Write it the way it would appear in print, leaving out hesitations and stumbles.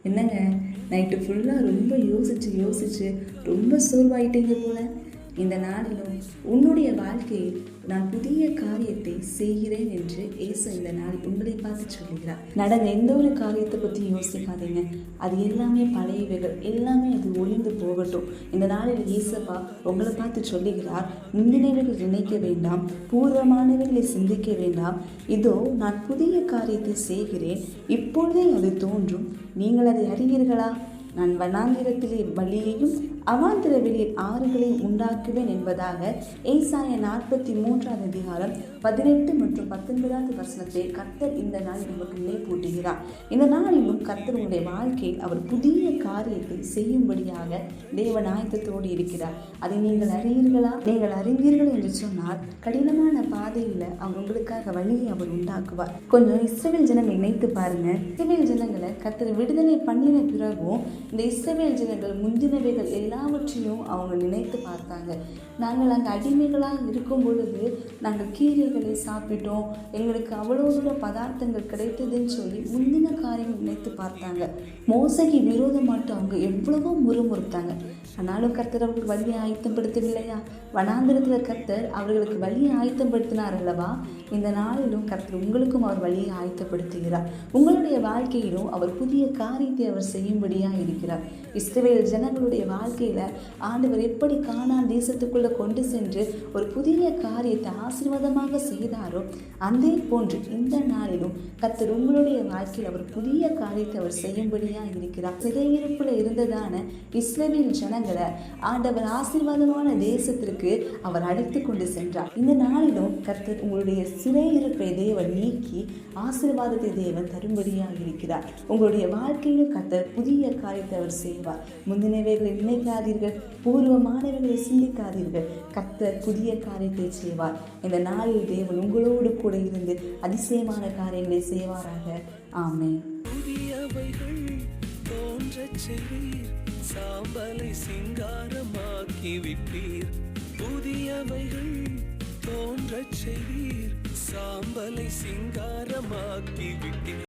என்னங்க, நைட்டு ஃபுல்லாக ரொம்ப யோசிச்சு ரொம்ப சோர்வாயிட்டீங்க போல. இந்த நாளிலும் உன்னுடைய வாழ்க்கையில் நான் புதிய காரியத்தை செய்கிறேன் என்று இயேசு இந்த நாள் உங்களை பார்த்து சொல்லுகிறார். நடந்த எந்த ஒரு காரியத்தை பற்றி யோசிக்காதீங்க. அது எல்லாமே பழையவைகள், எல்லாமே அது ஒளிந்து போகட்டும். இந்த நாளில் இயேசப்பா உங்களை பார்த்து சொல்லுகிறார், முந்தினவைகள் நினைக்க வேண்டாம், பூர்வமானவைகளை சிந்திக்க வேண்டாம். இதோ நான் புதிய காரியத்தை செய்கிறேன், இப்பொழுதே அது தோன்றும், நீங்கள் அதை அறிவீர்களா? நான் வனாந்திரத்திலே வழியையும் அவாந்திர வெளியில் ஆறுகளையும் உண்டாக்குவேன் என்பதாக ஏசாயா 43 அதிகாரம் 18 மற்றும் 19 வசனத்தை கர்த்தர் இந்த நாள் நமக்கு நினைப்பூட்டுகிறார். இந்த நாளிலும் கர்த்தர் உங்களுடைய வாழ்க்கையில் அவர் புதிய காரியத்தை செய்யும்படியாக தேவன் ஆயத்தத்தோடு இருக்கிறார். அதை நீங்கள் அறிவீர்களா? நீங்கள் அறிந்தீர்கள் என்று சொன்னால் கடினமான பாதையில் அவர் உங்களுக்காக வழியை அவர் உண்டாக்குவார். கொஞ்சம் இஸ்ரவேல் ஜனங்கள் நினைத்து பாருங்க. இஸ்ரவேல் ஜனங்களை கர்த்தர் விடுதலை பண்ணின பிறகும் இந்த இஸ்ரவேல் ஜனங்கள் முந்தினவைகள் எல்லாவற்றையும் அவங்க நினைத்து பார்த்தாங்க. நாங்கள் அங்கே அடிமைகளாக இருக்கும் பொழுது நாங்கள் கீரைகளை சாப்பிட்டோம், எங்களுக்கு அவ்வளோ தூர பதார்த்தங்கள் கிடைத்ததுன்னு சொல்லி முந்தின காரியங்கள் நினைத்து பார்த்தாங்க. மோசைக்கு விரோதமாட்டு அவங்க எவ்வளவோ முறுமுறுத்தாங்க. ஆனாலும் கர்த்தர் அவர்களுக்கு வழியை ஆயத்தப்படுத்தவில்லையா? வனாந்திரத்தில் கர்த்தர் அவர்களுக்கு வழியை ஆயத்தப்படுத்தினார் அல்லவா? இந்த நாளிலும் கர்த்தர் உங்களுக்கும் அவர் வழியை ஆயத்தப்படுத்துகிறார். உங்களுடைய வாழ்க்கையிலும் அவர் புதிய காரியத்தை அவர் செய்யும்படியாக இருக்கிறார். இஸ்ரவேல் ஜனங்களுடைய வாழ்க்கையில ஆண்டவர் எப்படி கானான் தேசத்துக்குள்ள கொண்டு சென்று ஒரு புதிய காரியத்தை ஆசீர்வாதமாக செய்தாரோ அதே போன்று இந்த நாளிலும் கர்த்தர் உங்களுடைய வாழ்க்கையில் அவர் புதிய காரியத்தை அவர் செய்யும்படியாக இருக்கிறார். சிறையிருப்புல இருந்ததான இஸ்ரவேல் ஜனங்களை ஆண்டவர் ஆசீர்வாதமான தேசத்திற்கு அவர் அழைத்து கொண்டு சென்றார். இந்த நாளிலும் கர்த்தர் உங்களுடைய சிறையிருப்பை தேவன் நீக்கி ஆசீர்வாதத்தை தேவன் தரும்படியாக இருக்கிறார். உங்களுடைய வாழ்க்கையிலும் கர்த்தர் புதிய காரியத்தை அவர் செய்வார். முந்தினவைகளை நினைக்காதீர்கள், பூர்வமானவைகளை சிந்திக்காதீர்கள். கர்த்தர் புதிய காரியத்தை செய்வார். இந்த நாளில் தேவன் உங்களோடு கூட இருந்து அதிசயமான காரியங்களை செய்வாராக. ஆமென். புதியவைகள் தோன்றச் செய்வீர், சாம்பலை சிங்காரமாக்கி விப்பீர். புதியவைகள் தோன்றச் செய்வீர், சாம்பலை சிங்காரமாக்கி விட்டீர்.